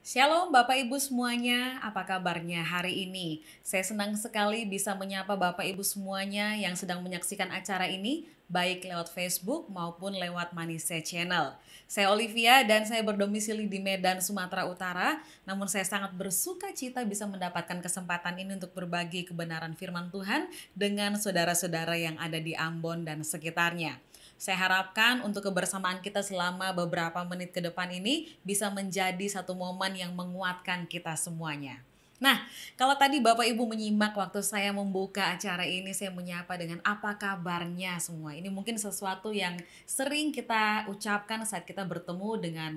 Shalom Bapak Ibu semuanya, apa kabarnya hari ini? Saya senang sekali bisa menyapa Bapak Ibu semuanya yang sedang menyaksikan acara ini, baik lewat Facebook maupun lewat Manise Channel. Saya Olivia dan saya berdomisili di Medan, Sumatera Utara, namun saya sangat bersuka cita bisa mendapatkan kesempatan ini untuk berbagi kebenaran firman Tuhan dengan saudara-saudara yang ada di Ambon dan sekitarnya. Saya harapkan untuk kebersamaan kita selama beberapa menit ke depan ini bisa menjadi satu momen yang menguatkan kita semuanya. Nah, kalau tadi Bapak Ibu menyimak waktu saya membuka acara ini, saya menyapa dengan apa kabarnya semua. Ini mungkin sesuatu yang sering kita ucapkan saat kita bertemu dengan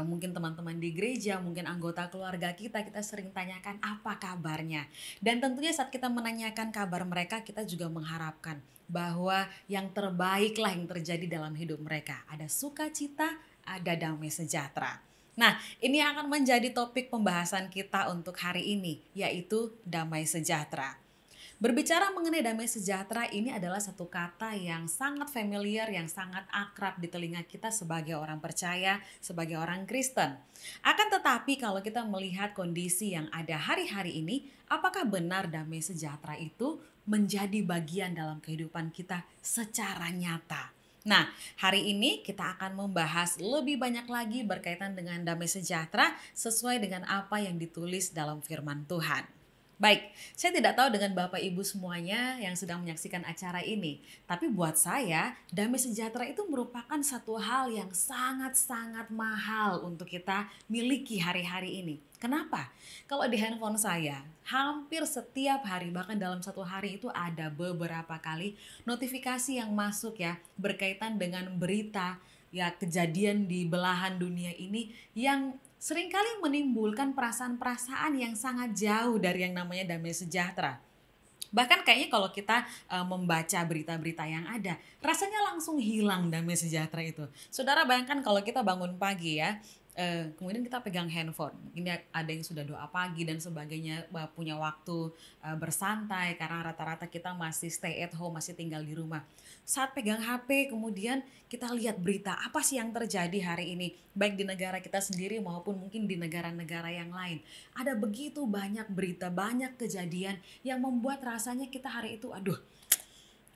mungkin teman-teman di gereja, mungkin anggota keluarga kita sering tanyakan apa kabarnya. Dan tentunya saat kita menanyakan kabar mereka, kita juga mengharapkan bahwa yang terbaiklah yang terjadi dalam hidup mereka. Ada sukacita, ada damai sejahtera. Nah, ini akan menjadi topik pembahasan kita untuk hari ini, yaitu damai sejahtera. Berbicara mengenai damai sejahtera ini adalah satu kata yang sangat familiar, yang sangat akrab di telinga kita sebagai orang percaya, sebagai orang Kristen. Akan tetapi kalau kita melihat kondisi yang ada hari-hari ini, apakah benar damai sejahtera itu menjadi bagian dalam kehidupan kita secara nyata? Nah, hari ini kita akan membahas lebih banyak lagi berkaitan dengan damai sejahtera sesuai dengan apa yang ditulis dalam firman Tuhan. Baik, saya tidak tahu dengan Bapak Ibu semuanya yang sedang menyaksikan acara ini. Tapi buat saya, damai sejahtera itu merupakan satu hal yang sangat-sangat mahal untuk kita miliki hari-hari ini. Kenapa? Kalau di handphone saya, hampir setiap hari, bahkan dalam satu hari itu ada beberapa kali notifikasi yang masuk ya, berkaitan dengan berita, ya kejadian di belahan dunia ini yang seringkali menimbulkan perasaan-perasaan yang sangat jauh dari yang namanya damai sejahtera. Bahkan kayaknya kalau kita membaca berita-berita yang ada, rasanya langsung hilang damai sejahtera itu. Saudara bayangkan kalau kita bangun pagi ya, kemudian kita pegang handphone. Ini ada yang sudah doa pagi dan sebagainya, punya waktu bersantai karena rata-rata kita masih stay at home, masih tinggal di rumah. Saat pegang HP kemudian kita lihat berita apa sih yang terjadi hari ini, baik di negara kita sendiri maupun mungkin di negara-negara yang lain. Ada begitu banyak berita, banyak kejadian yang membuat rasanya kita hari itu aduh,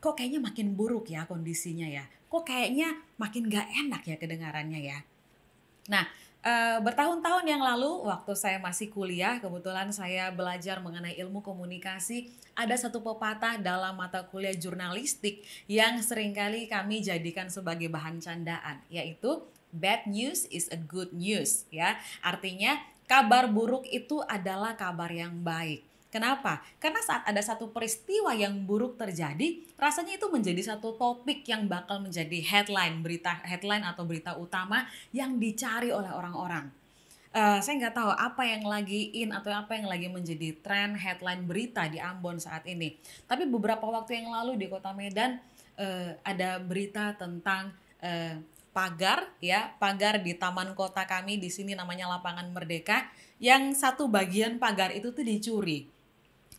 kok kayaknya makin buruk ya kondisinya ya. Kok kayaknya makin gak enak ya kedengarannya ya. Nah, bertahun-tahun yang lalu waktu saya masih kuliah, kebetulan saya belajar mengenai ilmu komunikasi. Ada satu pepatah dalam mata kuliah jurnalistik yang seringkali kami jadikan sebagai bahan candaan, yaitu bad news is a good news ya. Artinya kabar buruk itu adalah kabar yang baik. Kenapa? Karena saat ada satu peristiwa yang buruk terjadi, rasanya itu menjadi satu topik yang bakal menjadi headline, berita headline atau berita utama yang dicari oleh orang-orang. Saya nggak tahu apa yang lagi in atau apa yang lagi menjadi tren headline berita di Ambon saat ini. Tapi beberapa waktu yang lalu di Kota Medan ada berita tentang pagar ya, pagar di taman kota kami di sini namanya Lapangan Merdeka, yang satu bagian pagar itu tuh dicuri.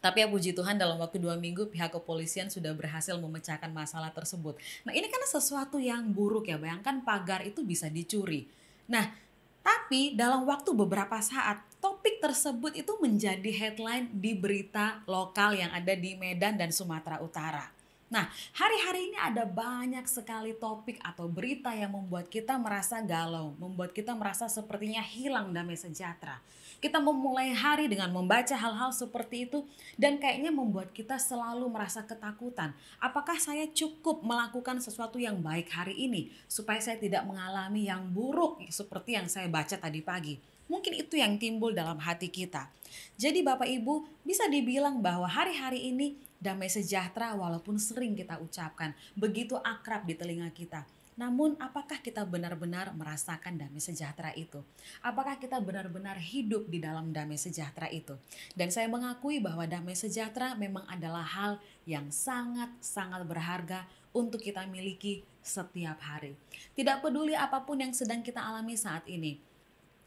Tapi ya puji Tuhan dalam waktu 2 minggu pihak kepolisian sudah berhasil memecahkan masalah tersebut. Nah ini kan sesuatu yang buruk ya, bayangkan pagar itu bisa dicuri. Nah tapi dalam waktu beberapa saat topik tersebut itu menjadi headline di berita lokal yang ada di Medan dan Sumatera Utara. Nah, hari-hari ini ada banyak sekali topik atau berita yang membuat kita merasa galau, membuat kita merasa sepertinya hilang damai sejahtera. Kita memulai hari dengan membaca hal-hal seperti itu dan kayaknya membuat kita selalu merasa ketakutan. Apakah saya cukup melakukan sesuatu yang baik hari ini supaya saya tidak mengalami yang buruk seperti yang saya baca tadi pagi? Mungkin itu yang timbul dalam hati kita. Jadi Bapak Ibu bisa dibilang bahwa hari-hari ini damai sejahtera walaupun sering kita ucapkan, begitu akrab di telinga kita. Namun apakah kita benar-benar merasakan damai sejahtera itu? Apakah kita benar-benar hidup di dalam damai sejahtera itu? Dan saya mengakui bahwa damai sejahtera memang adalah hal yang sangat-sangat berharga untuk kita miliki setiap hari. Tidak peduli apapun yang sedang kita alami saat ini.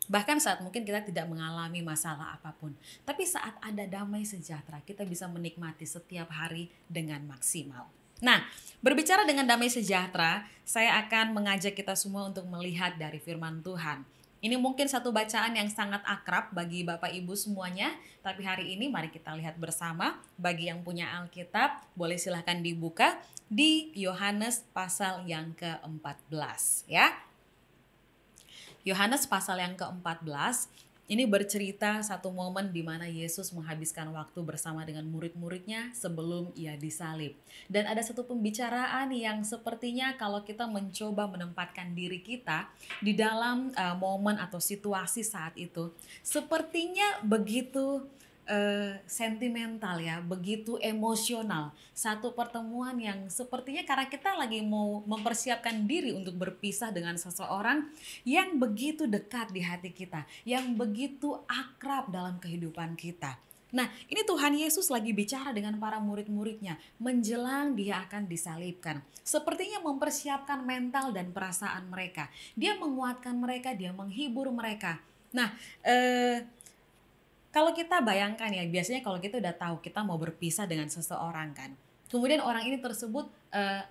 Bahkan saat mungkin kita tidak mengalami masalah apapun. Tapi saat ada damai sejahtera, kita bisa menikmati setiap hari dengan maksimal. Nah, berbicara dengan damai sejahtera, saya akan mengajak kita semua untuk melihat dari firman Tuhan. Ini mungkin satu bacaan yang sangat akrab bagi Bapak Ibu semuanya, tapi hari ini mari kita lihat bersama. Bagi yang punya Alkitab, boleh silahkan dibuka di Yohanes pasal yang ke-14 ya. Yohanes pasal yang ke-14 ini bercerita satu momen di mana Yesus menghabiskan waktu bersama dengan murid-muridnya sebelum ia disalib. Dan ada satu pembicaraan yang sepertinya kalau kita mencoba menempatkan diri kita di dalam momen atau situasi saat itu, sepertinya begitu sentimental ya, begitu emosional. Satu pertemuan yang sepertinya karena kita lagi mau mempersiapkan diri untuk berpisah dengan seseorang yang begitu dekat di hati kita, yang begitu akrab dalam kehidupan kita. Nah, ini Tuhan Yesus lagi bicara dengan para murid-muridnya menjelang dia akan disalibkan. Sepertinya mempersiapkan mental dan perasaan mereka. Dia menguatkan mereka, dia menghibur mereka. Nah, kalau kita bayangkan ya, biasanya kalau kita udah tahu kita mau berpisah dengan seseorang kan. Kemudian orang ini tersebut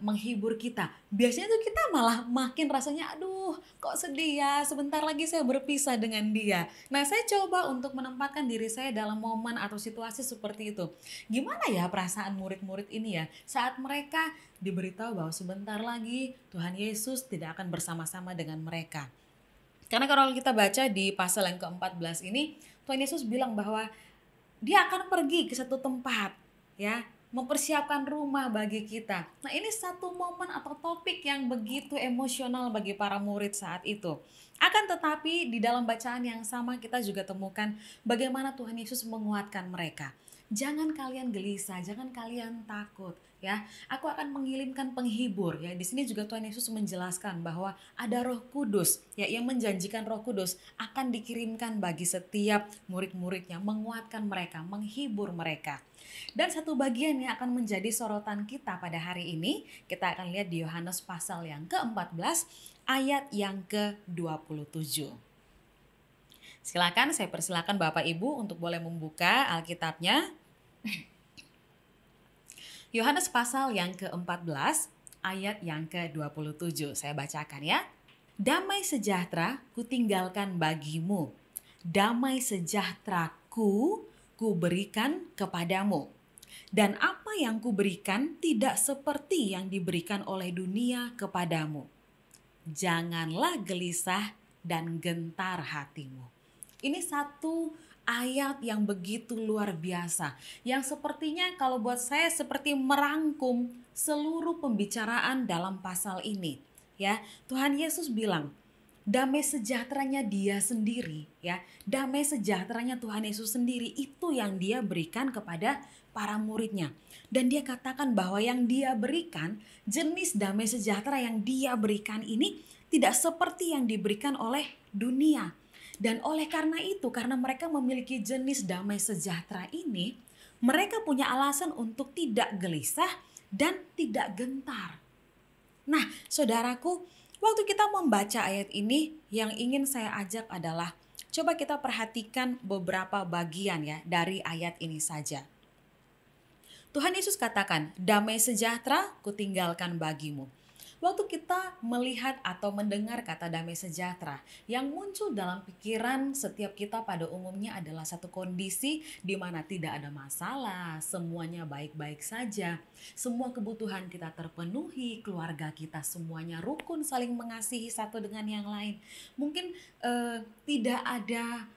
menghibur kita. Biasanya tuh kita malah makin rasanya aduh kok sedih ya, sebentar lagi saya berpisah dengan dia. Nah saya coba untuk menempatkan diri saya dalam momen atau situasi seperti itu. Gimana ya perasaan murid-murid ini ya saat mereka diberitahu bahwa sebentar lagi Tuhan Yesus tidak akan bersama-sama dengan mereka. Karena kalau kita baca di pasal yang ke-14 ini, Tuhan Yesus bilang bahwa dia akan pergi ke satu tempat, ya, mempersiapkan rumah bagi kita. Nah, ini satu momen atau topik yang begitu emosional bagi para murid saat itu. Akan tetapi di dalam bacaan yang sama kita juga temukan bagaimana Tuhan Yesus menguatkan mereka. Jangan kalian gelisah, jangan kalian takut, ya. Aku akan mengirimkan penghibur, ya. Di sini juga Tuhan Yesus menjelaskan bahwa ada Roh Kudus, ya, yang menjanjikan Roh Kudus akan dikirimkan bagi setiap murid-muridnya, menguatkan mereka, menghibur mereka. Dan satu bagian yang akan menjadi sorotan kita pada hari ini, kita akan lihat di Yohanes pasal yang ke-14 ayat yang ke-27. Silakan, saya persilakan Bapak Ibu untuk boleh membuka Alkitabnya. Yohanes pasal yang ke-14 ayat yang ke-27. Saya bacakan ya. Damai sejahtera kutinggalkan bagimu. Damai sejahteraku kuberikan kepadamu. Dan apa yang kuberikan tidak seperti yang diberikan oleh dunia kepadamu. Janganlah gelisah dan gentar hatimu. Ini satu ayat yang begitu luar biasa. Yang sepertinya kalau buat saya seperti merangkum seluruh pembicaraan dalam pasal ini. Ya, Tuhan Yesus bilang, damai sejahteranya dia sendiri, ya. Damai sejahteranya Tuhan Yesus sendiri itu yang dia berikan kepada para muridnya. Dan dia katakan bahwa yang dia berikan, jenis damai sejahtera yang dia berikan ini tidak seperti yang diberikan oleh dunia. Dan oleh karena itu, karena mereka memiliki jenis damai sejahtera ini, mereka punya alasan untuk tidak gelisah dan tidak gentar. Nah, saudaraku, waktu kita membaca ayat ini, yang ingin saya ajak adalah coba kita perhatikan beberapa bagian ya dari ayat ini saja. Tuhan Yesus katakan, damai sejahtera kutinggalkan bagimu. Waktu kita melihat atau mendengar kata damai sejahtera, yang muncul dalam pikiran setiap kita pada umumnya adalah satu kondisi di mana tidak ada masalah, semuanya baik-baik saja, semua kebutuhan kita terpenuhi, keluarga kita semuanya rukun, saling mengasihi satu dengan yang lain. Mungkin tidak ada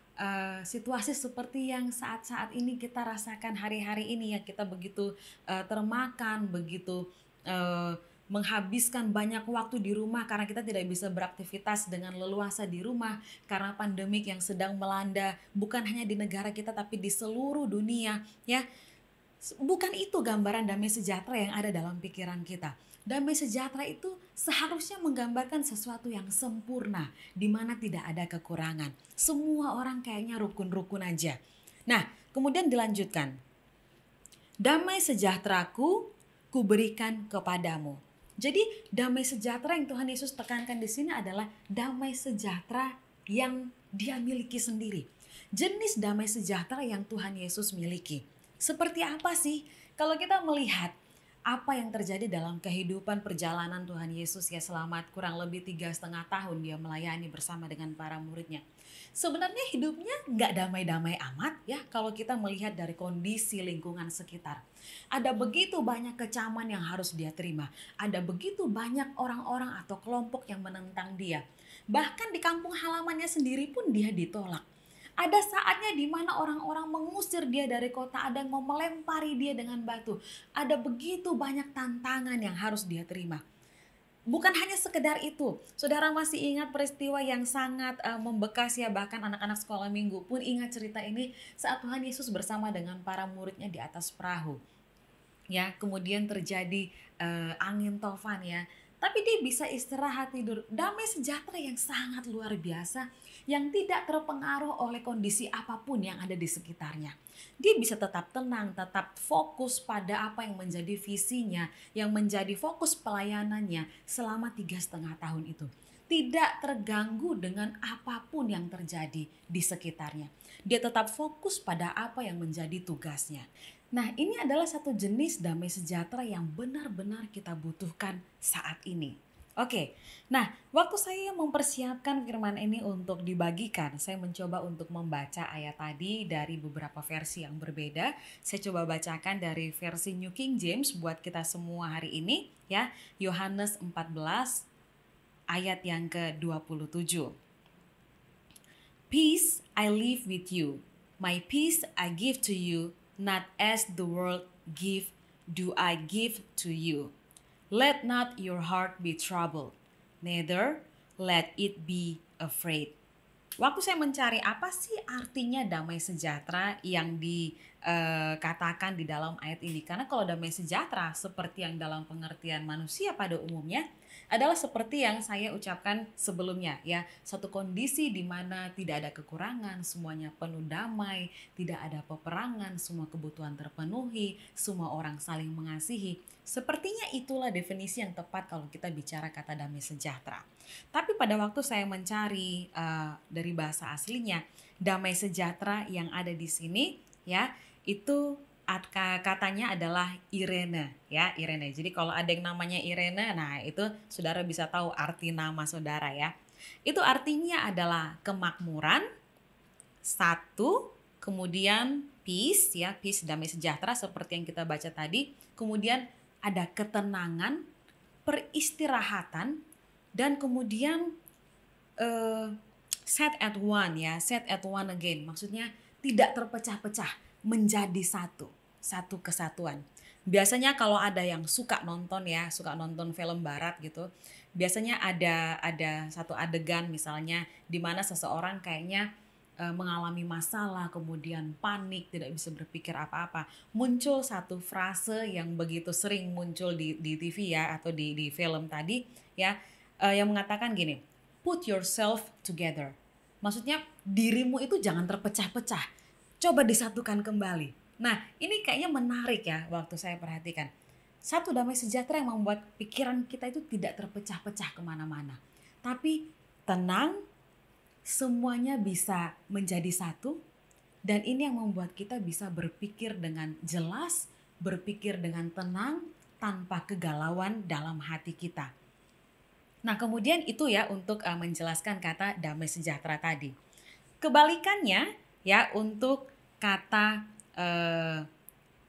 situasi seperti yang saat-saat ini kita rasakan hari-hari ini, ya, kita begitu termakan, begitu menghabiskan banyak waktu di rumah karena kita tidak bisa beraktivitas dengan leluasa di rumah karena pandemik yang sedang melanda bukan hanya di negara kita tapi di seluruh dunia, ya. Bukan itu gambaran damai sejahtera yang ada dalam pikiran kita. Damai sejahtera itu seharusnya menggambarkan sesuatu yang sempurna di mana tidak ada kekurangan. Semua orang kayaknya rukun-rukun aja. Nah, kemudian dilanjutkan. Damai sejahteraku kuberikan kepadamu. Jadi damai sejahtera yang Tuhan Yesus tekankan di sini adalah damai sejahtera yang dia miliki sendiri. Jenis damai sejahtera yang Tuhan Yesus miliki. Seperti apa sih? Kalau kita melihat apa yang terjadi dalam kehidupan perjalanan Tuhan Yesus ya selama kurang lebih 3,5 tahun dia melayani bersama dengan para muridnya. Sebenarnya hidupnya nggak damai-damai amat ya kalau kita melihat dari kondisi lingkungan sekitar. Ada begitu banyak kecaman yang harus dia terima. Ada begitu banyak orang-orang atau kelompok yang menentang dia. Bahkan di kampung halamannya sendiri pun dia ditolak. Ada saatnya di mana orang-orang mengusir dia dari kota, ada yang mau melempari dia dengan batu. Ada begitu banyak tantangan yang harus dia terima. Bukan hanya sekedar itu, saudara masih ingat peristiwa yang sangat membekas ya, bahkan anak-anak sekolah minggu pun ingat cerita ini saat Tuhan Yesus bersama dengan para muridnya di atas perahu. Ya, kemudian terjadi angin tofan ya. Tapi dia bisa istirahat tidur, damai sejahtera yang sangat luar biasa yang tidak terpengaruh oleh kondisi apapun yang ada di sekitarnya. Dia bisa tetap tenang, tetap fokus pada apa yang menjadi visinya, yang menjadi fokus pelayanannya selama 3,5 tahun itu. Tidak terganggu dengan apapun yang terjadi di sekitarnya. Dia tetap fokus pada apa yang menjadi tugasnya. Nah, ini adalah satu jenis damai sejahtera yang benar-benar kita butuhkan saat ini. Oke, nah waktu saya mempersiapkan firman ini untuk dibagikan, saya mencoba untuk membaca ayat tadi dari beberapa versi yang berbeda. Saya coba bacakan dari versi New King James buat kita semua hari ini ya. Yohanes 14 ayat yang ke-27. Peace I leave with you, my peace I give to you, not as the world give, do I give to you. Let not your heart be troubled, neither let it be afraid. Waktu saya mencari apa sih artinya damai sejahtera yang dikatakan di dalam ayat ini. Karena kalau damai sejahtera seperti yang dalam pengertian manusia pada umumnya adalah seperti yang saya ucapkan sebelumnya ya. Satu kondisi di mana tidak ada kekurangan, semuanya penuh damai, tidak ada peperangan, semua kebutuhan terpenuhi, semua orang saling mengasihi. Sepertinya itulah definisi yang tepat kalau kita bicara kata damai sejahtera. Tapi pada waktu saya mencari dari bahasa aslinya, damai sejahtera yang ada di sini ya, itu katanya adalah Irene ya, Irene. Jadi kalau ada yang namanya Irene, nah itu saudara bisa tahu arti nama saudara ya. Itu artinya adalah kemakmuran, satu, kemudian peace ya, peace damai sejahtera seperti yang kita baca tadi. Kemudian ada ketenangan, peristirahatan, dan kemudian set at one ya, set at one again. Maksudnya tidak terpecah-pecah, menjadi satu kesatuan. Biasanya kalau ada yang suka nonton ya, suka nonton film barat gitu, biasanya ada satu adegan misalnya di mana seseorang kayaknya mengalami masalah, kemudian panik, tidak bisa berpikir apa-apa. Muncul satu frase yang begitu sering muncul di TV ya, atau di film tadi ya, yang mengatakan gini, put yourself together. Maksudnya dirimu itu jangan terpecah-pecah, coba disatukan kembali. Nah ini kayaknya menarik ya waktu saya perhatikan. Satu damai sejahtera yang membuat pikiran kita itu tidak terpecah-pecah kemana-mana. Tapi tenang, semuanya bisa menjadi satu. Dan ini yang membuat kita bisa berpikir dengan jelas, berpikir dengan tenang, tanpa kegalauan dalam hati kita. Nah kemudian itu ya untuk menjelaskan kata damai sejahtera tadi. Kebalikannya ya untuk kata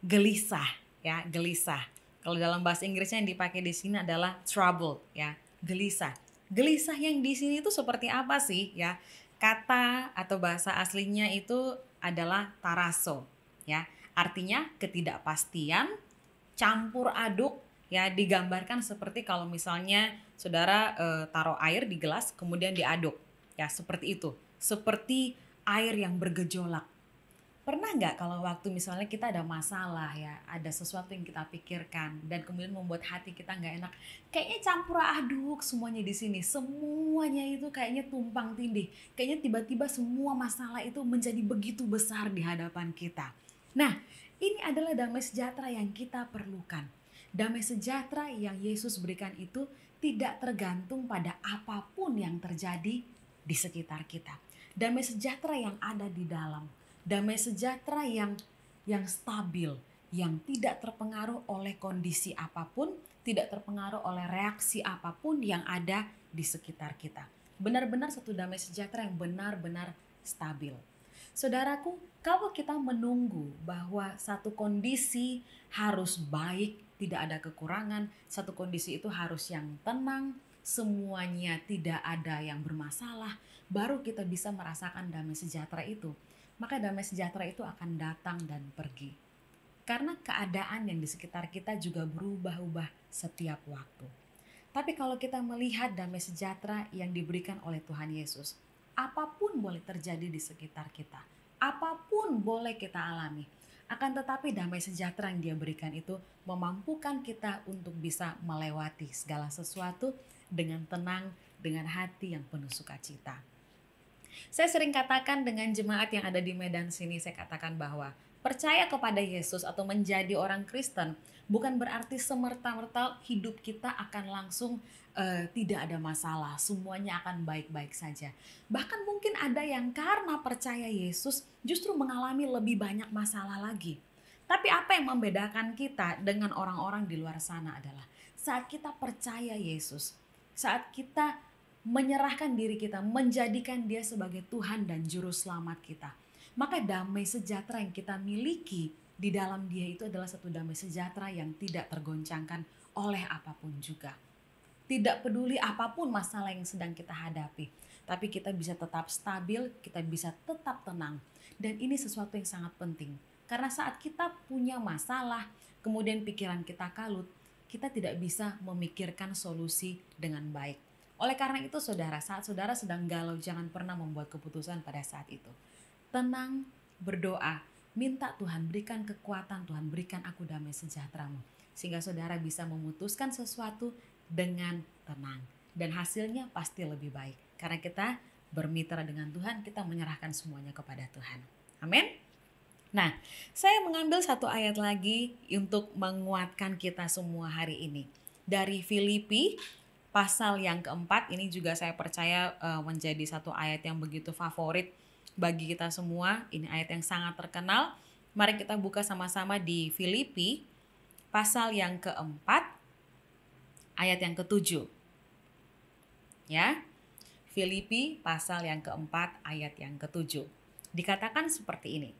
gelisah ya, gelisah. Kalau dalam bahasa Inggrisnya yang dipakai di sini adalah trouble ya, gelisah. Gelisah yang di sini itu seperti apa sih ya? Kata atau bahasa aslinya itu adalah taraso ya. Artinya ketidakpastian, campur aduk ya, digambarkan seperti kalau misalnya saudara taruh air di gelas kemudian diaduk ya, seperti itu. Seperti air yang bergejolak. Pernah nggak kalau waktu misalnya kita ada masalah ya, ada sesuatu yang kita pikirkan dan kemudian membuat hati kita nggak enak, kayaknya campur aduk semuanya di sini, semuanya itu kayaknya tumpang tindih, kayaknya tiba-tiba semua masalah itu menjadi begitu besar di hadapan kita. Nah, ini adalah damai sejahtera yang kita perlukan. Damai sejahtera yang Yesus berikan itu tidak tergantung pada apapun yang terjadi di sekitar kita. Damai sejahtera yang ada di dalam. Damai sejahtera yang stabil, yang tidak terpengaruh oleh kondisi apapun, tidak terpengaruh oleh reaksi apapun yang ada di sekitar kita. Benar-benar satu damai sejahtera yang benar-benar stabil. Saudaraku, kalau kita menunggu bahwa satu kondisi harus baik, tidak ada kekurangan, satu kondisi itu harus yang tenang, semuanya tidak ada yang bermasalah, baru kita bisa merasakan damai sejahtera itu. Maka damai sejahtera itu akan datang dan pergi. Karena keadaan yang di sekitar kita juga berubah-ubah setiap waktu. Tapi kalau kita melihat damai sejahtera yang diberikan oleh Tuhan Yesus, apapun boleh terjadi di sekitar kita, apapun boleh kita alami. Akan tetapi damai sejahtera yang Dia berikan itu memampukan kita untuk bisa melewati segala sesuatu dengan tenang, dengan hati yang penuh sukacita. Saya sering katakan dengan jemaat yang ada di Medan sini, saya katakan bahwa percaya kepada Yesus atau menjadi orang Kristen bukan berarti semerta-merta hidup kita akan langsung tidak ada masalah, semuanya akan baik-baik saja. Bahkan mungkin ada yang karena percaya Yesus justru mengalami lebih banyak masalah lagi. Tapi apa yang membedakan kita dengan orang-orang di luar sana adalah saat kita percaya Yesus, saat kita menyerahkan diri kita, menjadikan Dia sebagai Tuhan dan Juru Selamat kita, maka damai sejahtera yang kita miliki di dalam Dia itu adalah satu damai sejahtera yang tidak tergoncangkan oleh apapun juga. Tidak peduli apapun masalah yang sedang kita hadapi, tapi kita bisa tetap stabil, kita bisa tetap tenang. Dan ini sesuatu yang sangat penting. Karena saat kita punya masalah, kemudian pikiran kita kalut, kita tidak bisa memikirkan solusi dengan baik. Oleh karena itu saudara, saat saudara sedang galau, jangan pernah membuat keputusan pada saat itu. Tenang, berdoa, minta Tuhan berikan kekuatan, Tuhan berikan aku damai sejahtera-Mu. Sehingga saudara bisa memutuskan sesuatu dengan tenang. Dan hasilnya pasti lebih baik. Karena kita bermitra dengan Tuhan, kita menyerahkan semuanya kepada Tuhan. Amin. Nah, saya mengambil satu ayat lagi untuk menguatkan kita semua hari ini. Dari Filipi pasal yang keempat, ini juga saya percaya menjadi satu ayat yang begitu favorit bagi kita semua. Ini ayat yang sangat terkenal. Mari kita buka sama-sama di Filipi pasal yang keempat, ayat yang ketujuh. Ya, Filipi pasal yang keempat, ayat yang ketujuh. Dikatakan seperti ini.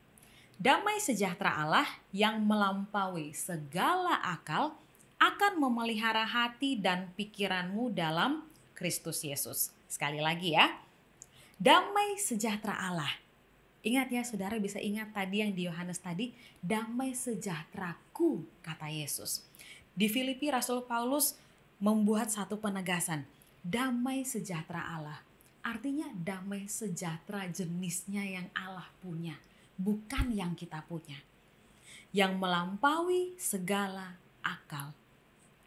Damai sejahtera Allah yang melampaui segala akal akan memelihara hati dan pikiranmu dalam Kristus Yesus. Sekali lagi ya, damai sejahtera Allah. Ingat ya saudara, bisa ingat tadi yang di Yohanes tadi, damai sejahteraku kata Yesus. Di Filipi Rasul Paulus membuat satu penegasan, damai sejahtera Allah. Artinya damai sejahtera jenisnya yang Allah punya, bukan yang kita punya. Yang melampaui segala akal.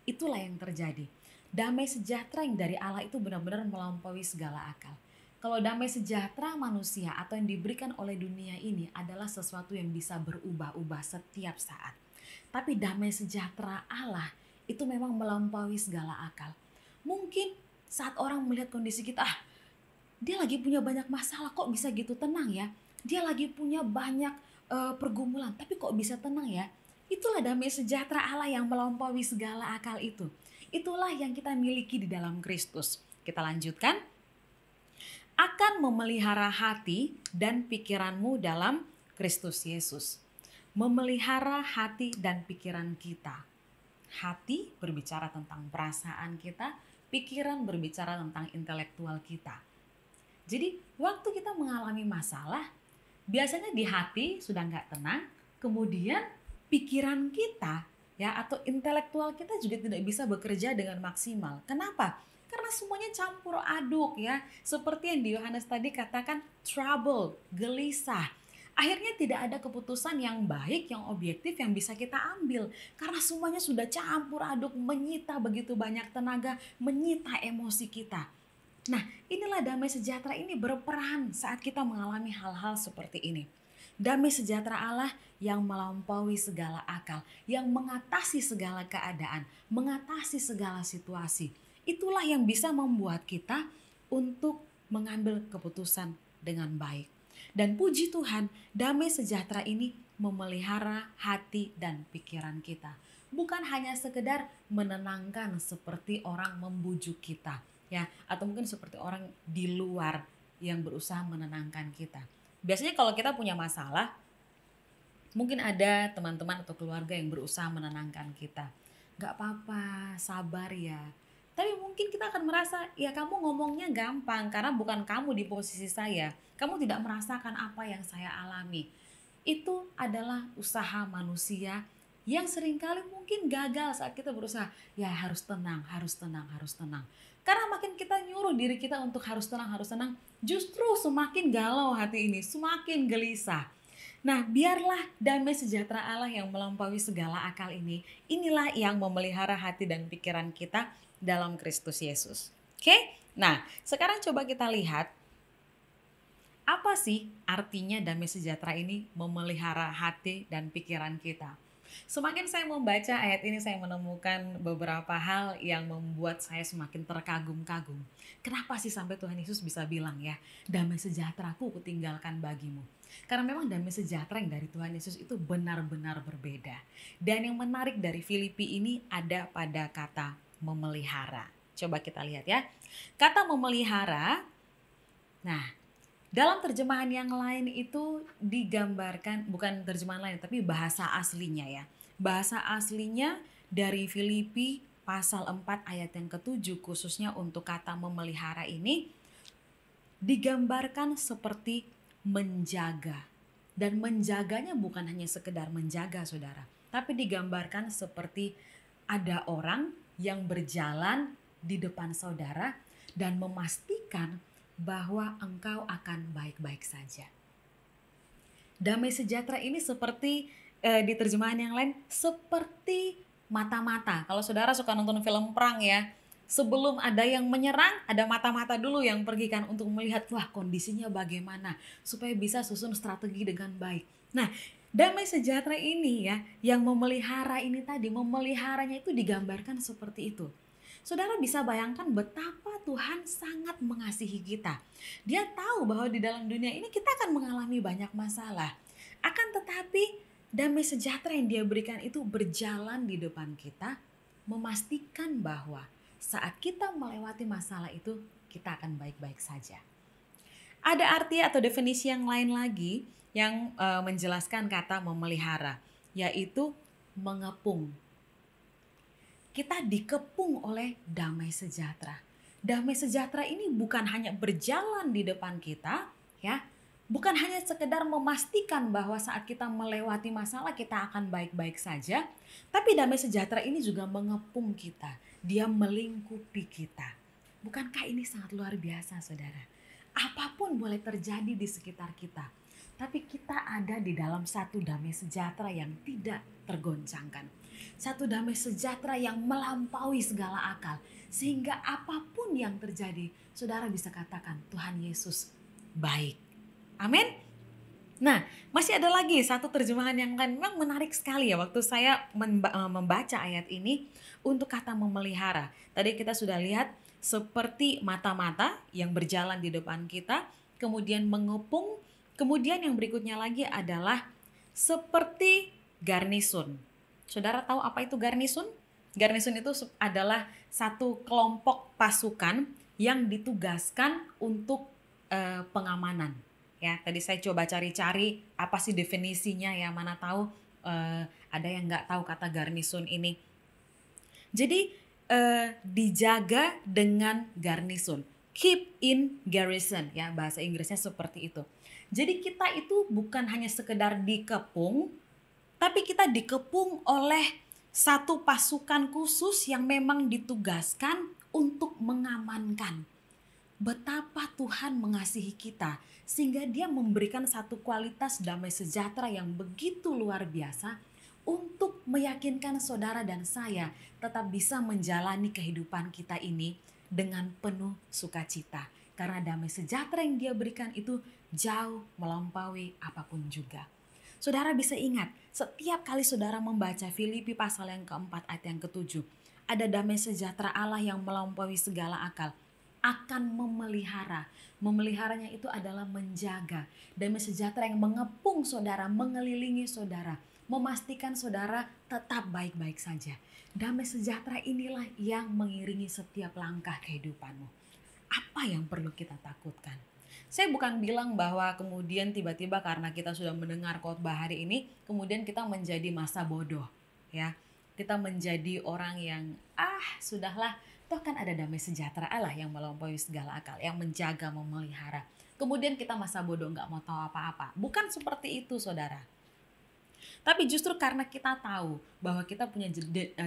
Itulah yang terjadi. Damai sejahtera yang dari Allah itu benar-benar melampaui segala akal. Kalau damai sejahtera manusia atau yang diberikan oleh dunia ini adalah sesuatu yang bisa berubah-ubah setiap saat. Tapi damai sejahtera Allah itu memang melampaui segala akal. Mungkin saat orang melihat kondisi kita, dia lagi punya banyak masalah, kok bisa gitu tenang ya? Dia lagi punya banyak pergumulan, tapi kok bisa tenang ya? Itulah damai sejahtera Allah yang melampaui segala akal itu. Itulah yang kita miliki di dalam Kristus. Kita lanjutkan. Akan memelihara hati dan pikiranmu dalam Kristus Yesus. Memelihara hati dan pikiran kita. Hati berbicara tentang perasaan kita, pikiran berbicara tentang intelektual kita. Jadi waktu kita mengalami masalah, biasanya di hati sudah nggak tenang, kemudian pikiran kita ya atau intelektual kita juga tidak bisa bekerja dengan maksimal. Kenapa? Karena semuanya campur aduk ya. Seperti yang di Yohanes tadi katakan trouble, gelisah. Akhirnya tidak ada keputusan yang baik, yang objektif yang bisa kita ambil. Karena semuanya sudah campur aduk, menyita begitu banyak tenaga, menyita emosi kita. Nah, inilah damai sejahtera ini berperan saat kita mengalami hal-hal seperti ini. Damai sejahtera Allah yang melampaui segala akal, yang mengatasi segala keadaan, mengatasi segala situasi. Itulah yang bisa membuat kita untuk mengambil keputusan dengan baik. Dan puji Tuhan, damai sejahtera ini memelihara hati dan pikiran kita. Bukan hanya sekedar menenangkan seperti orang membujuk kita, ya, atau mungkin seperti orang di luar yang berusaha menenangkan kita. Biasanya kalau kita punya masalah, mungkin ada teman-teman atau keluarga yang berusaha menenangkan kita. Gak apa-apa, sabar ya. Tapi mungkin kita akan merasa, ya kamu ngomongnya gampang karena bukan kamu di posisi saya. Kamu tidak merasakan apa yang saya alami. Itu adalah usaha manusia yang seringkali mungkin gagal saat kita berusaha. Ya harus tenang, harus tenang, harus tenang. Karena makin kita nyuruh diri kita untuk harus tenang, justru semakin galau hati ini, semakin gelisah. Nah, biarlah damai sejahtera Allah yang melampaui segala akal ini, inilah yang memelihara hati dan pikiran kita dalam Kristus Yesus. Oke? Nah, sekarang coba kita lihat apa sih artinya damai sejahtera ini memelihara hati dan pikiran kita. Semakin saya membaca ayat ini, saya menemukan beberapa hal yang membuat saya semakin terkagum-kagum. Kenapa sih sampai Tuhan Yesus bisa bilang ya, damai sejahteraku kutinggalkan bagimu. Karena memang damai sejahtera yang dari Tuhan Yesus itu benar-benar berbeda. Dan yang menarik dari Filipi ini ada pada kata memelihara. Coba kita lihat ya. Kata memelihara, nah dalam terjemahan yang lain itu digambarkan, bukan terjemahan lain tapi bahasa aslinya ya. Bahasa aslinya dari Filipi pasal 4 ayat yang ke-7 khususnya untuk kata memelihara ini digambarkan seperti menjaga. Dan menjaganya bukan hanya sekedar menjaga saudara, tapi digambarkan seperti ada orang yang berjalan di depan saudara dan memastikan bahwa engkau akan baik-baik saja. Damai sejahtera ini seperti di terjemahan yang lain seperti mata-mata. Kalau saudara suka nonton film perang ya, sebelum ada yang menyerang, ada mata-mata dulu yang pergi kan untuk melihat wah kondisinya bagaimana supaya bisa susun strategi dengan baik. Nah, damai sejahtera ini ya yang memelihara ini tadi, memeliharanya itu digambarkan seperti itu. Saudara bisa bayangkan betapa Tuhan sangat mengasihi kita. Dia tahu bahwa di dalam dunia ini kita akan mengalami banyak masalah. Akan tetapi damai sejahtera yang Dia berikan itu berjalan di depan kita, memastikan bahwa saat kita melewati masalah itu kita akan baik-baik saja. Ada arti atau definisi yang lain lagi yang menjelaskan kata memelihara, yaitu mengepung. Kita dikepung oleh damai sejahtera. Damai sejahtera ini bukan hanya berjalan di depan kita, ya, bukan hanya sekedar memastikan bahwa saat kita melewati masalah kita akan baik-baik saja, tapi damai sejahtera ini juga mengepung kita. Dia melingkupi kita. Bukankah ini sangat luar biasa, saudara? Apapun boleh terjadi di sekitar kita, tapi kita ada di dalam satu damai sejahtera yang tidak tergoncangkan. Satu damai sejahtera yang melampaui segala akal. Sehingga apapun yang terjadi, saudara bisa katakan Tuhan Yesus baik. Amin. Nah, masih ada lagi satu terjemahan yang kan memang menarik sekali ya waktu saya membaca ayat ini untuk kata memelihara. Tadi kita sudah lihat seperti mata-mata yang berjalan di depan kita, kemudian mengepung, kemudian yang berikutnya lagi adalah seperti garnisun. Saudara tahu apa itu garnisun? Garnisun itu adalah satu kelompok pasukan yang ditugaskan untuk pengamanan. Ya, tadi saya coba cari-cari apa sih definisinya ya, mana tahu ada yang nggak tahu kata garnisun ini. Jadi dijaga dengan garnisun, keep in garrison ya, bahasa Inggrisnya seperti itu. Jadi kita itu bukan hanya sekedar dikepung, tapi kita dikepung oleh satu pasukan khusus yang memang ditugaskan untuk mengamankan. Betapa Tuhan mengasihi kita sehingga Dia memberikan satu kualitas damai sejahtera yang begitu luar biasa untuk meyakinkan saudara dan saya tetap bisa menjalani kehidupan kita ini dengan penuh sukacita. Karena damai sejahtera yang Dia berikan itu jauh melampaui apapun juga. Saudara bisa ingat, setiap kali saudara membaca Filipi pasal yang keempat ayat yang ke-7, ada damai sejahtera Allah yang melampaui segala akal. akan memelihara. Memeliharanya itu adalah menjaga. Damai sejahtera yang mengepung saudara, mengelilingi saudara, memastikan saudara tetap baik-baik saja. Damai sejahtera inilah yang mengiringi setiap langkah kehidupanmu. Apa yang perlu kita takutkan? Saya bukan bilang bahwa kemudian tiba-tiba karena kita sudah mendengar khotbah hari ini, kemudian kita menjadi masa bodoh, ya. Kita menjadi orang yang sudahlah, toh kan ada damai sejahtera Allah yang melampaui segala akal, yang menjaga, memelihara. Kemudian kita masa bodoh, nggak mau tahu apa-apa. Bukan seperti itu, saudara. Tapi justru karena kita tahu bahwa kita punya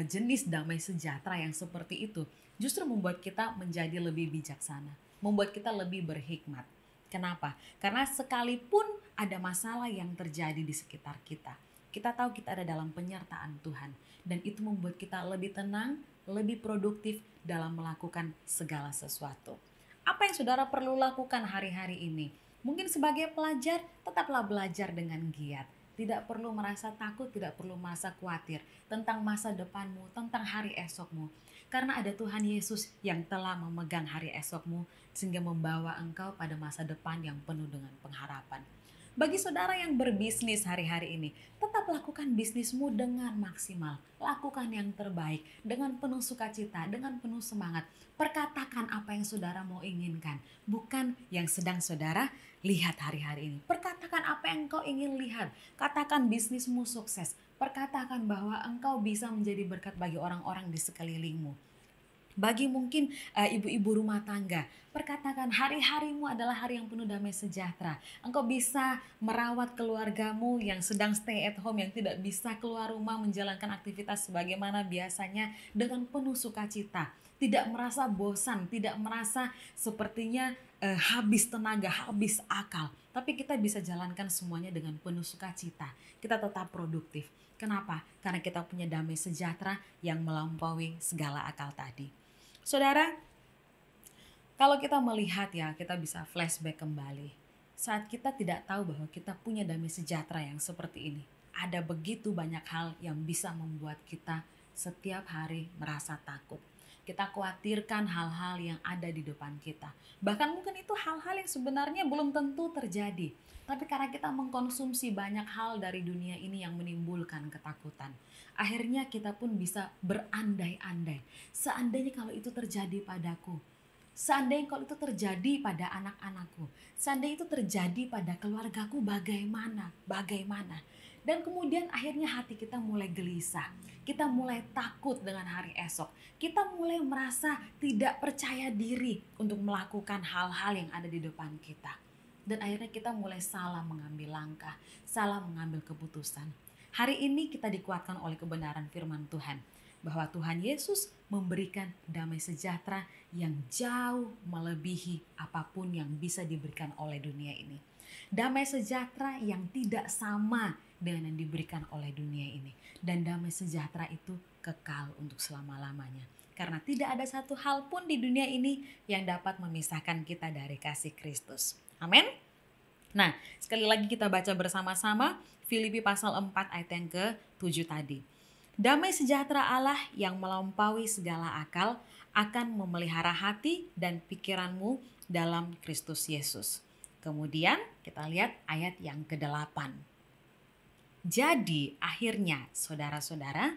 jenis damai sejahtera yang seperti itu, justru membuat kita menjadi lebih bijaksana, membuat kita lebih berhikmat. Kenapa? Karena sekalipun ada masalah yang terjadi di sekitar kita, kita tahu kita ada dalam penyertaan Tuhan. Dan itu membuat kita lebih tenang, lebih produktif dalam melakukan segala sesuatu. Apa yang saudara perlu lakukan hari-hari ini? Mungkin sebagai pelajar, tetaplah belajar dengan giat. Tidak perlu merasa takut, tidak perlu merasa khawatir tentang masa depanmu, tentang hari esokmu. Karena ada Tuhan Yesus yang telah memegang hari esokmu sehingga membawa engkau pada masa depan yang penuh dengan pengharapan. Bagi saudara yang berbisnis hari-hari ini, tetap lakukan bisnismu dengan maksimal. Lakukan yang terbaik, dengan penuh sukacita, dengan penuh semangat. Perkatakan apa yang saudara mau inginkan, bukan yang sedang saudara lihat hari-hari ini. Perkatakan apa yang engkau ingin lihat. Katakan bisnismu sukses. Perkatakan bahwa engkau bisa menjadi berkat bagi orang-orang di sekelilingmu. Bagi mungkin ibu-ibu rumah tangga, perkatakan hari-harimu adalah hari yang penuh damai sejahtera. Engkau bisa merawat keluargamu yang sedang stay at home, yang tidak bisa keluar rumah menjalankan aktivitas sebagaimana biasanya dengan penuh sukacita. Tidak merasa bosan, tidak merasa sepertinya habis tenaga, habis akal. Tapi kita bisa jalankan semuanya dengan penuh sukacita. Kita tetap produktif. Kenapa? Karena kita punya damai sejahtera yang melampaui segala akal tadi. Saudara, kalau kita melihat kita bisa flashback kembali. Saat kita tidak tahu bahwa kita punya damai sejahtera yang seperti ini. Ada begitu banyak hal yang bisa membuat kita setiap hari merasa takut. Kita khawatirkan hal-hal yang ada di depan kita. Bahkan mungkin itu hal-hal yang sebenarnya belum tentu terjadi. Tapi karena kita mengkonsumsi banyak hal dari dunia ini yang menimbulkan ketakutan, akhirnya kita pun bisa berandai-andai. Seandainya kalau itu terjadi padaku, seandainya kalau itu terjadi pada anak-anakku, seandainya itu terjadi pada keluargaku, bagaimana? Dan kemudian akhirnya hati kita mulai gelisah. Kita mulai takut dengan hari esok. Kita mulai merasa tidak percaya diri untuk melakukan hal-hal yang ada di depan kita. Dan akhirnya kita mulai salah mengambil langkah, salah mengambil keputusan. Hari ini kita dikuatkan oleh kebenaran firman Tuhan, bahwa Tuhan Yesus memberikan damai sejahtera yang jauh melebihi apapun yang bisa diberikan oleh dunia ini. Damai sejahtera yang tidak sama dengan yang diberikan oleh dunia ini. Dan damai sejahtera itu kekal untuk selama-lamanya. Karena tidak ada satu hal pun di dunia ini yang dapat memisahkan kita dari kasih Kristus. Amin. Nah, sekali lagi kita baca bersama-sama Filipi pasal 4 ayat yang ke-7 tadi. Damai sejahtera Allah yang melampaui segala akal akan memelihara hati dan pikiranmu dalam Kristus Yesus. Kemudian kita lihat ayat yang ke-8. Jadi akhirnya saudara-saudara,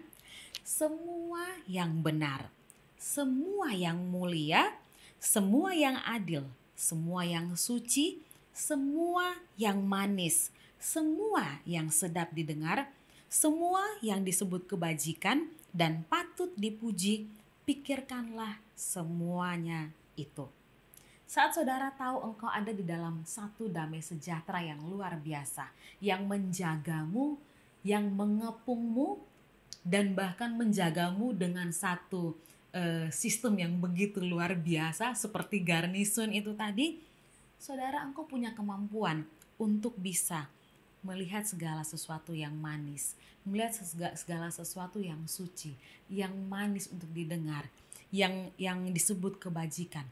semua yang benar, semua yang mulia, semua yang adil, semua yang suci, semua yang manis, semua yang sedap didengar, semua yang disebut kebajikan dan patut dipuji, pikirkanlah semuanya itu. Saat saudara tahu engkau ada di dalam satu damai sejahtera yang luar biasa, yang menjagamu, yang mengepungmu, dan bahkan menjagamu dengan satu sistem yang begitu luar biasa seperti garnison itu tadi, saudara, engkau punya kemampuan untuk bisa melihat segala sesuatu yang manis, melihat segala sesuatu yang suci, yang manis untuk didengar, yang disebut kebajikan.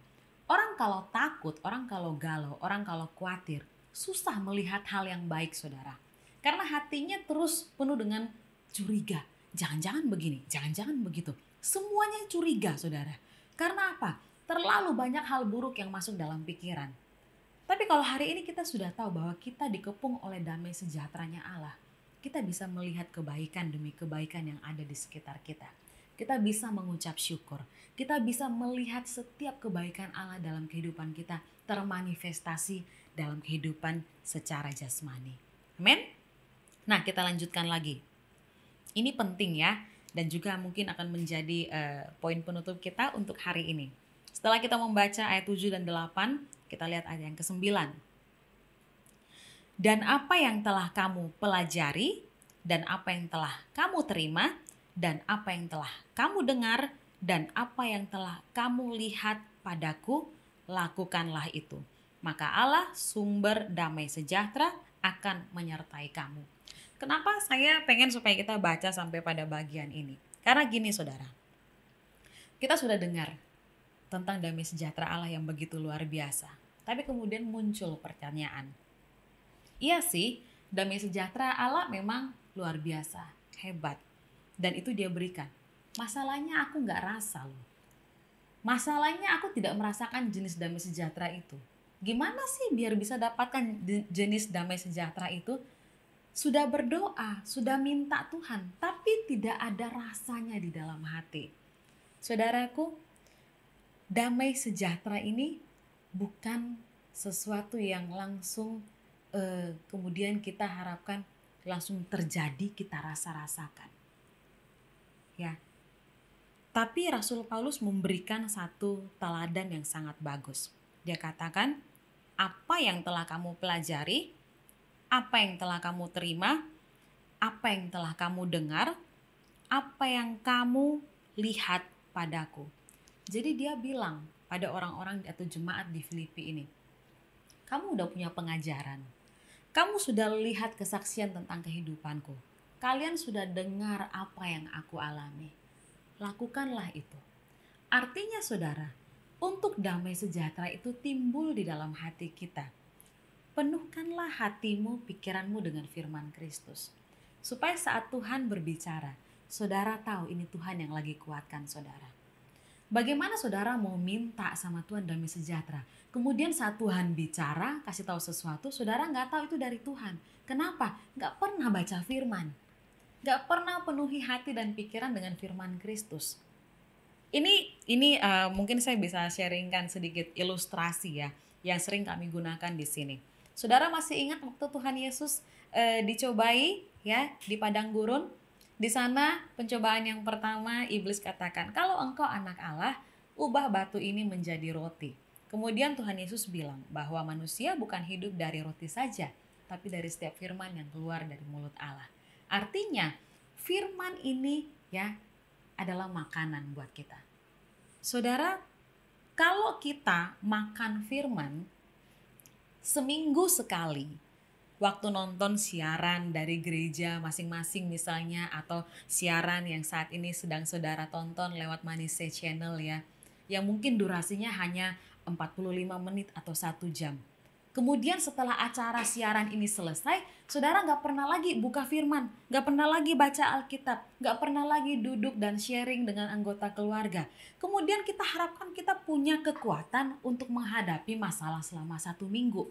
Orang kalau takut, orang kalau galau, orang kalau khawatir, susah melihat hal yang baik, saudara. Karena hatinya terus penuh dengan curiga. Jangan-jangan begini, jangan-jangan begitu. Semuanya curiga, saudara. Karena apa? Terlalu banyak hal buruk yang masuk dalam pikiran. Tapi kalau hari ini kita sudah tahu bahwa kita dikepung oleh damai sejahteranya Allah, kita bisa melihat kebaikan demi kebaikan yang ada di sekitar kita. Kita bisa mengucap syukur. Kita bisa melihat setiap kebaikan Allah dalam kehidupan kita termanifestasi dalam kehidupan secara jasmani. Amin. Nah, kita lanjutkan lagi. Ini penting ya, dan juga mungkin akan menjadi poin penutup kita untuk hari ini. Setelah kita membaca ayat 7 dan 8, kita lihat ayat yang ke-9. Dan apa yang telah kamu pelajari, dan apa yang telah kamu terima, dan apa yang telah kamu dengar, dan apa yang telah kamu lihat padaku, lakukanlah itu. Maka Allah, sumber damai sejahtera, akan menyertai kamu. Kenapa saya pengen supaya kita baca sampai pada bagian ini? Karena gini saudara, kita sudah dengar tentang damai sejahtera Allah yang begitu luar biasa. Tapi kemudian muncul pertanyaan. Iya sih, damai sejahtera Allah memang luar biasa, hebat. Dan itu dia berikan. Masalahnya aku gak rasa loh. Masalahnya aku tidak merasakan jenis damai sejahtera itu. Gimana sih biar bisa dapatkan jenis damai sejahtera itu? Sudah berdoa, sudah minta Tuhan, tapi tidak ada rasanya di dalam hati. Saudaraku, damai sejahtera ini bukan sesuatu yang langsung kemudian kita harapkan langsung terjadi, kita rasakan. Ya. Tapi Rasul Paulus memberikan satu teladan yang sangat bagus. Dia katakan, apa yang telah kamu pelajari, apa yang telah kamu terima, apa yang telah kamu dengar, apa yang kamu lihat padaku. Jadi dia bilang pada orang-orang atau jemaat di Filipi ini, kamu udah punya pengajaran, kamu sudah lihat kesaksian tentang kehidupanku, kalian sudah dengar apa yang aku alami, lakukanlah itu. Artinya saudara, untuk damai sejahtera itu timbul di dalam hati kita. Penuhkanlah hatimu, pikiranmu dengan firman Kristus. Supaya saat Tuhan berbicara, saudara tahu ini Tuhan yang lagi kuatkan saudara. Bagaimana saudara mau minta sama Tuhan damai sejahtera? Kemudian saat Tuhan bicara, kasih tahu sesuatu, saudara nggak tahu itu dari Tuhan. Kenapa? Nggak pernah baca firman. Nggak pernah penuhi hati dan pikiran dengan firman Kristus. Ini mungkin saya bisa sharingkan sedikit ilustrasi ya, yang sering kami gunakan di sini. Saudara masih ingat waktu Tuhan Yesus dicobai ya di padang gurun? Di sana pencobaan yang pertama iblis katakan, kalau engkau anak Allah, ubah batu ini menjadi roti. Kemudian Tuhan Yesus bilang bahwa manusia bukan hidup dari roti saja, tapi dari setiap firman yang keluar dari mulut Allah. Artinya firman ini ya adalah makanan buat kita. Saudara, kalau kita makan firman seminggu sekali, waktu nonton siaran dari gereja masing-masing misalnya, atau siaran yang saat ini sedang saudara tonton lewat Manise Channel ya, yang mungkin durasinya hanya 45 menit atau 1 jam. Kemudian setelah acara siaran ini selesai, saudara gak pernah lagi buka firman, gak pernah lagi baca Alkitab, gak pernah lagi duduk dan sharing dengan anggota keluarga. Kemudian kita harapkan kita punya kekuatan untuk menghadapi masalah selama 1 minggu.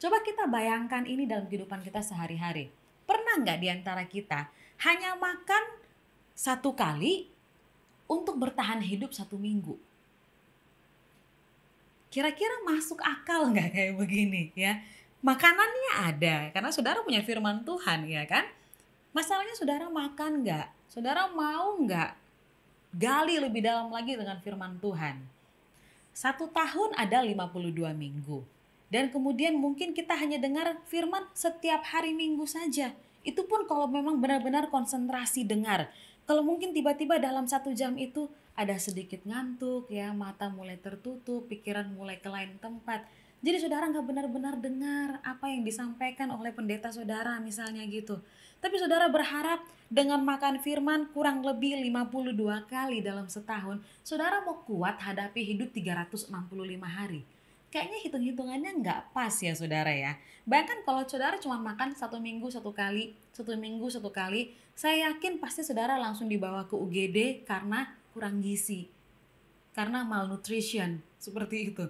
Coba kita bayangkan ini dalam kehidupan kita sehari-hari. Pernah gak diantara kita hanya makan 1 kali untuk bertahan hidup 1 minggu? Kira-kira masuk akal nggak kayak begini ya? Makanannya ada, karena saudara punya firman Tuhan ya kan? Masalahnya saudara makan nggak? Saudara mau nggak gali lebih dalam lagi dengan firman Tuhan? 1 tahun ada 52 minggu. Dan kemudian mungkin kita hanya dengar firman setiap hari Minggu saja. Itu pun kalau memang benar-benar konsentrasi dengar. Kalau mungkin tiba-tiba dalam 1 jam itu ada sedikit ngantuk ya, mata mulai tertutup, pikiran mulai ke lain tempat. Jadi saudara gak benar-benar dengar apa yang disampaikan oleh pendeta saudara misalnya gitu. Tapi saudara berharap dengan makan firman kurang lebih 52 kali dalam setahun, saudara mau kuat hadapi hidup 365 hari. Kayaknya hitung-hitungannya nggak pas ya saudara ya. Bahkan kalau saudara cuma makan 1 minggu 1 kali, 1 minggu 1 kali, saya yakin pasti saudara langsung dibawa ke UGD karena kurang gizi. karena malnutrition, seperti itu.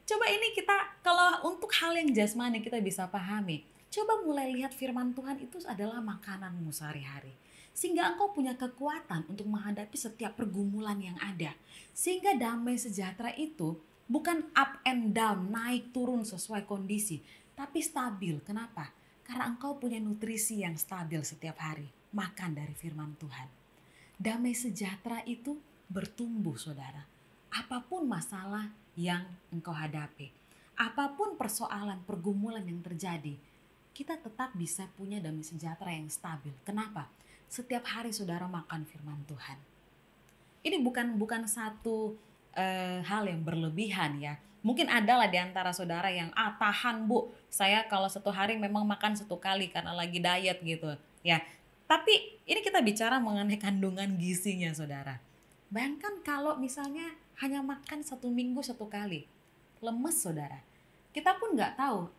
Coba ini kita, kalau untuk hal yang jasmani kita bisa pahami. Coba mulai lihat firman Tuhan itu adalah makananmu sehari-hari. Sehingga engkau punya kekuatan untuk menghadapi setiap pergumulan yang ada. Sehingga damai sejahtera itu bukan up and down, naik turun sesuai kondisi, tapi stabil. Kenapa? Karena engkau punya nutrisi yang stabil setiap hari. Makan dari firman Tuhan. Damai sejahtera itu bertumbuh, saudara. Apapun masalah yang engkau hadapi, apapun persoalan, pergumulan yang terjadi, kita tetap bisa punya damai sejahtera yang stabil. Kenapa? Setiap hari saudara makan firman Tuhan. Ini bukan satu hal yang berlebihan ya. Mungkin adalah di antara saudara yang tahan bu, saya kalau satu hari memang makan satu kali karena lagi diet gitu ya. Tapi ini kita bicara mengenai kandungan gizinya saudara. Bayangkan kalau misalnya hanya makan satu minggu satu kali, lemes saudara. Kita pun nggak tahu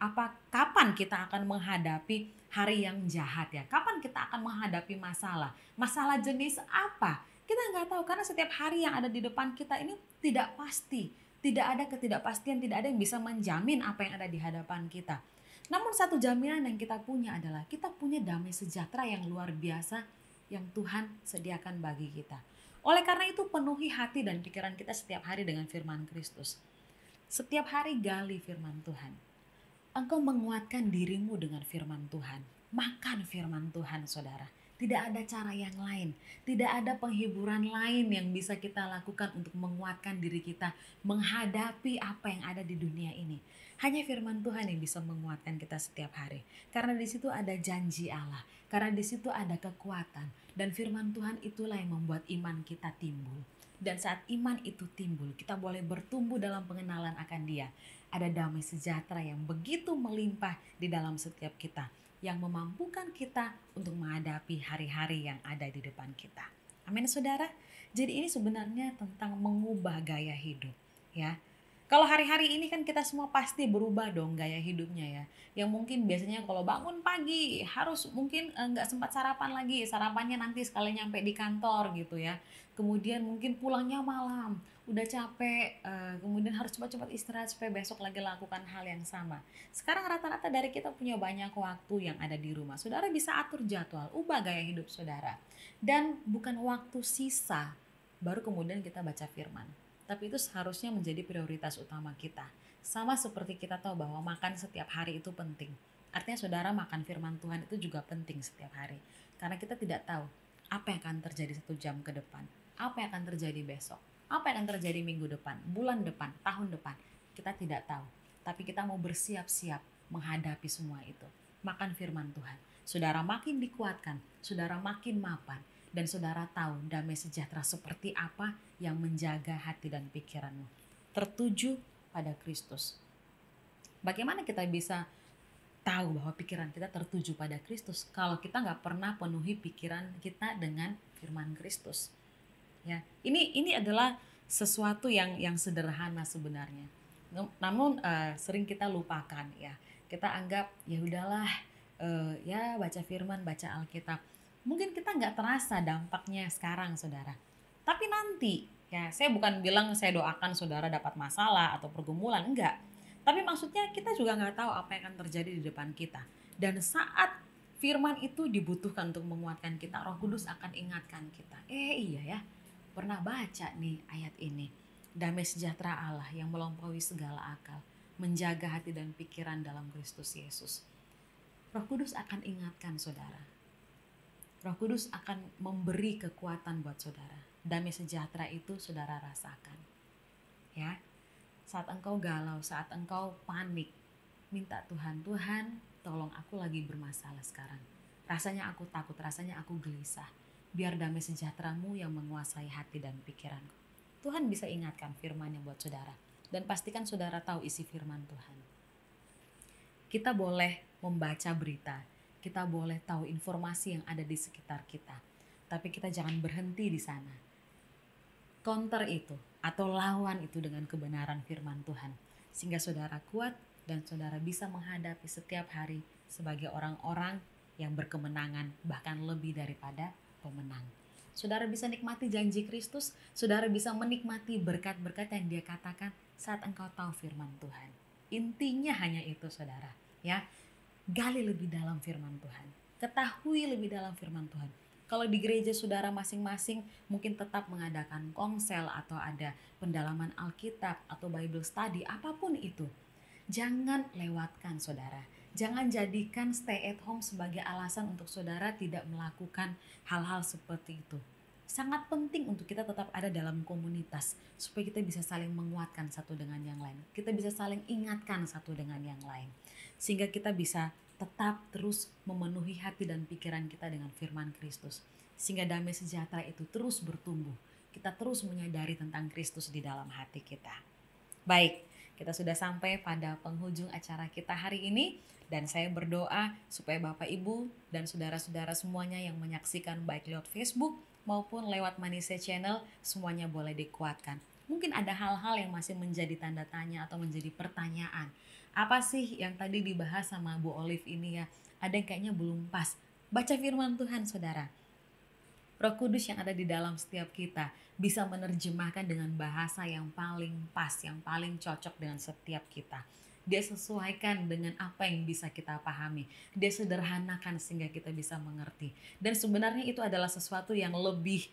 kapan kita akan menghadapi hari yang jahat ya. Kapan kita akan menghadapi masalah. Masalah jenis apa? Kita nggak tahu karena setiap hari yang ada di depan kita ini tidak pasti. Tidak ada ketidakpastian, tidak ada yang bisa menjamin apa yang ada di hadapan kita. Namun satu jaminan yang kita punya adalah kita punya damai sejahtera yang luar biasa yang Tuhan sediakan bagi kita. Oleh karena itu penuhi hati dan pikiran kita setiap hari dengan firman Kristus. Setiap hari gali firman Tuhan. Engkau menguatkan dirimu dengan firman Tuhan. Makan firman Tuhan saudara. Tidak ada cara yang lain. Tidak ada penghiburan lain yang bisa kita lakukan untuk menguatkan diri kita menghadapi apa yang ada di dunia ini. Hanya firman Tuhan yang bisa menguatkan kita setiap hari. Karena di situ ada janji Allah. Karena di situ ada kekuatan. Dan firman Tuhan itulah yang membuat iman kita timbul. Dan saat iman itu timbul, kita boleh bertumbuh dalam pengenalan akan Dia. Ada damai sejahtera yang begitu melimpah di dalam setiap kita, yang memampukan kita untuk menghadapi hari-hari yang ada di depan kita. Amin saudara. Jadi ini sebenarnya tentang mengubah gaya hidup ya. Kalau hari-hari ini kan kita semua pasti berubah dong gaya hidupnya ya. Yang mungkin biasanya kalau bangun pagi harus mungkin nggak sempat sarapan lagi. Sarapannya nanti sekali nyampe di kantor gitu ya. Kemudian mungkin pulangnya malam, udah capek, kemudian harus cepat-cepat istirahat supaya besok lagi lakukan hal yang sama. Sekarang rata-rata dari kita punya banyak waktu yang ada di rumah. Saudara bisa atur jadwal, ubah gaya hidup saudara. Dan bukan waktu sisa baru kemudian kita baca firman. Tapi itu seharusnya menjadi prioritas utama kita. Sama seperti kita tahu bahwa makan setiap hari itu penting. Artinya saudara makan firman Tuhan itu juga penting setiap hari. Karena kita tidak tahu apa yang akan terjadi 1 jam ke depan. Apa yang akan terjadi besok. Apa yang akan terjadi minggu depan, bulan depan, tahun depan. Kita tidak tahu. Tapi kita mau bersiap-siap menghadapi semua itu. Makan firman Tuhan. Saudara makin dikuatkan. Saudara makin mapan. Dan saudara tahu damai sejahtera seperti apa yang menjaga hati dan pikiranmu. Tertuju pada Kristus. Bagaimana kita bisa tahu bahwa pikiran kita tertuju pada Kristus kalau kita nggak pernah penuhi pikiran kita dengan firman Kristus? Ya, ini adalah sesuatu yang sederhana sebenarnya. Namun sering kita lupakan ya. Kita anggap ya udahlah ya baca firman, baca Alkitab. Mungkin kita nggak terasa dampaknya sekarang saudara. Tapi nanti ya saya bukan bilang saya doakan saudara dapat masalah atau pergumulan, enggak. Tapi maksudnya kita juga nggak tahu apa yang akan terjadi di depan kita. Dan saat firman itu dibutuhkan untuk menguatkan kita, Roh Kudus akan ingatkan kita. Iya ya, pernah baca nih ayat ini. Damai sejahtera Allah yang melampaui segala akal, menjaga hati dan pikiran dalam Kristus Yesus. Roh Kudus akan ingatkan saudara. Roh Kudus akan memberi kekuatan buat saudara. Damai sejahtera itu saudara rasakan. Ya. Saat engkau galau, saat engkau panik, minta Tuhan, Tuhan, tolong aku lagi bermasalah sekarang. Rasanya aku takut, rasanya aku gelisah. Biar damai sejahteramu yang menguasai hati dan pikiranku. Tuhan bisa ingatkan firman-Nya buat saudara. Dan pastikan saudara tahu isi firman Tuhan. Kita boleh membaca berita. Kita boleh tahu informasi yang ada di sekitar kita. Tapi kita jangan berhenti di sana. Counter itu atau lawan itu dengan kebenaran firman Tuhan. Sehingga saudara kuat dan saudara bisa menghadapi setiap hari sebagai orang-orang yang berkemenangan bahkan lebih daripada pemenang. saudara bisa nikmati janji Kristus, saudara bisa menikmati berkat-berkat yang Dia katakan saat engkau tahu firman Tuhan. Intinya hanya itu saudara, ya. Gali lebih dalam firman Tuhan. Ketahui lebih dalam firman Tuhan. Kalau di gereja saudara masing-masing mungkin tetap mengadakan konsel atau ada pendalaman Alkitab atau Bible study, apapun itu. Jangan lewatkan saudara. Jangan jadikan stay at home sebagai alasan untuk saudara tidak melakukan hal-hal seperti itu. Sangat penting untuk kita tetap ada dalam komunitas supaya kita bisa saling menguatkan satu dengan yang lain. Kita bisa saling ingatkan satu dengan yang lain. Sehingga kita bisa tetap terus memenuhi hati dan pikiran kita dengan firman Kristus. Sehingga damai sejahtera itu terus bertumbuh. Kita terus menyadari tentang Kristus di dalam hati kita. Baik, kita sudah sampai pada penghujung acara kita hari ini. Dan saya berdoa supaya Bapak Ibu dan saudara-saudara semuanya yang menyaksikan baik lewat Facebook maupun lewat Manise Channel, semuanya boleh dikuatkan. Mungkin ada hal-hal yang masih menjadi tanda tanya atau menjadi pertanyaan. Apa sih yang tadi dibahas sama Bu Olive ini ya? Ada yang kayaknya belum pas. Baca firman Tuhan saudara. Roh Kudus yang ada di dalam setiap kita bisa menerjemahkan dengan bahasa yang paling pas, yang paling cocok dengan setiap kita. Dia sesuaikan dengan apa yang bisa kita pahami. Dia sederhanakan sehingga kita bisa mengerti. Dan sebenarnya itu adalah sesuatu yang lebih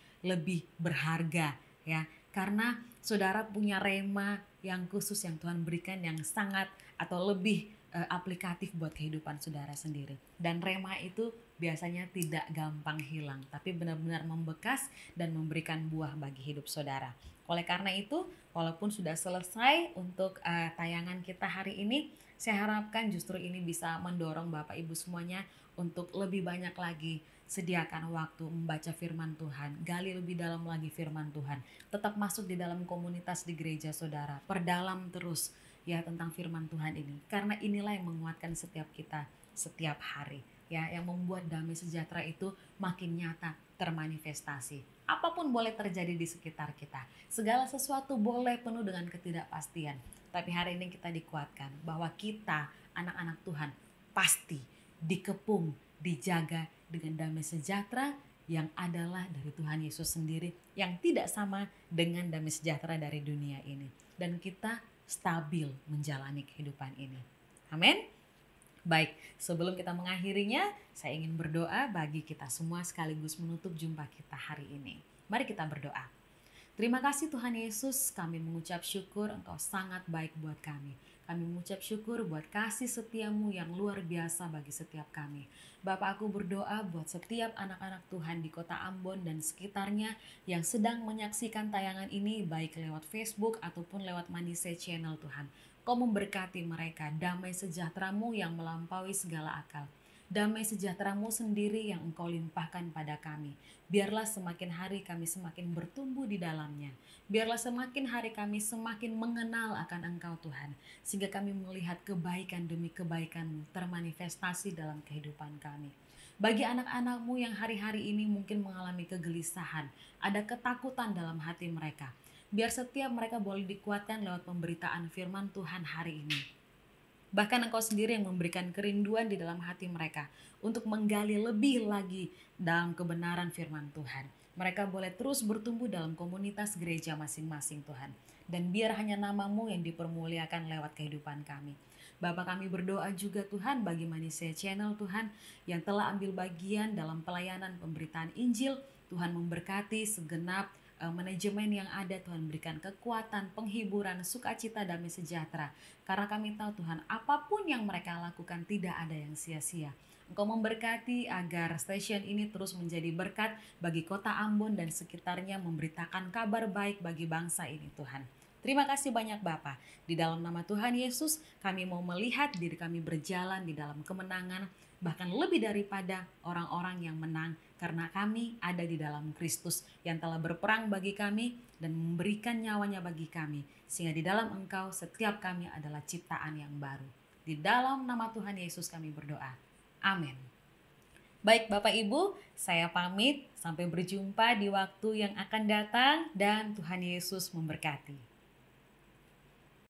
berharga ya. Karena saudara punya rema yang khusus yang Tuhan berikan yang sangat atau lebih aplikatif buat kehidupan saudara sendiri. Dan rema itu biasanya tidak gampang hilang, tapi benar-benar membekas dan memberikan buah bagi hidup saudara. Oleh karena itu, walaupun sudah selesai untuk tayangan kita hari ini, saya harapkan justru ini bisa mendorong Bapak Ibu semuanya untuk lebih banyak lagi sediakan waktu membaca firman Tuhan, gali lebih dalam lagi firman Tuhan, tetap masuk di dalam komunitas di gereja saudara, perdalam terus ya tentang firman Tuhan ini, karena inilah yang menguatkan setiap kita setiap hari ya, yang membuat damai sejahtera itu makin nyata termanifestasi. Apapun boleh terjadi di sekitar kita, segala sesuatu boleh penuh dengan ketidakpastian, tapi hari ini kita dikuatkan bahwa kita anak-anak Tuhan pasti dikepung, dijaga dengan damai sejahtera yang adalah dari Tuhan Yesus sendiri, yang tidak sama dengan damai sejahtera dari dunia ini, dan kita stabil menjalani kehidupan ini. Amin. Baik, sebelum kita mengakhirinya, saya ingin berdoa bagi kita semua sekaligus menutup jumpa kita hari ini. Mari kita berdoa. Terima kasih Tuhan Yesus, kami mengucap syukur Engkau sangat baik buat kami. Kami mengucap syukur buat kasih setiamu yang luar biasa bagi setiap kami. Bapak, aku berdoa buat setiap anak-anak Tuhan di kota Ambon dan sekitarnya yang sedang menyaksikan tayangan ini baik lewat Facebook ataupun lewat Manise Channel Tuhan. Kau memberkati mereka, damai sejahtera-Mu yang melampaui segala akal. Damai sejahtera-Mu sendiri yang Engkau limpahkan pada kami. Biarlah semakin hari kami semakin bertumbuh di dalamnya. Biarlah semakin hari kami semakin mengenal akan Engkau Tuhan. Sehingga kami melihat kebaikan demi kebaikan-Mu termanifestasi dalam kehidupan kami. Bagi anak-anak-Mu yang hari-hari ini mungkin mengalami kegelisahan, ada ketakutan dalam hati mereka. Biar setiap mereka boleh dikuatkan lewat pemberitaan firman Tuhan hari ini. Bahkan Engkau sendiri yang memberikan kerinduan di dalam hati mereka untuk menggali lebih lagi dalam kebenaran firman Tuhan. Mereka boleh terus bertumbuh dalam komunitas gereja masing-masing Tuhan. Dan biar hanya nama-Mu yang dipermuliakan lewat kehidupan kami. Bapak, kami berdoa juga Tuhan bagi Manise Channel Tuhan yang telah ambil bagian dalam pelayanan pemberitaan Injil. Tuhan memberkati segenap manajemen yang ada. Tuhan berikan kekuatan, penghiburan, sukacita, damai sejahtera. Karena kami tahu Tuhan, apapun yang mereka lakukan tidak ada yang sia-sia. Engkau memberkati agar stasiun ini terus menjadi berkat bagi kota Ambon dan sekitarnya, memberitakan kabar baik bagi bangsa ini Tuhan. Terima kasih banyak Bapa. Di dalam nama Tuhan Yesus, kami mau melihat diri kami berjalan di dalam kemenangan, bahkan lebih daripada orang-orang yang menang, karena kami ada di dalam Kristus yang telah berperang bagi kami dan memberikan nyawanya bagi kami. Sehingga di dalam Engkau setiap kami adalah ciptaan yang baru. Di dalam nama Tuhan Yesus kami berdoa. Amin. Baik Bapak Ibu, saya pamit. Sampai berjumpa di waktu yang akan datang dan Tuhan Yesus memberkati.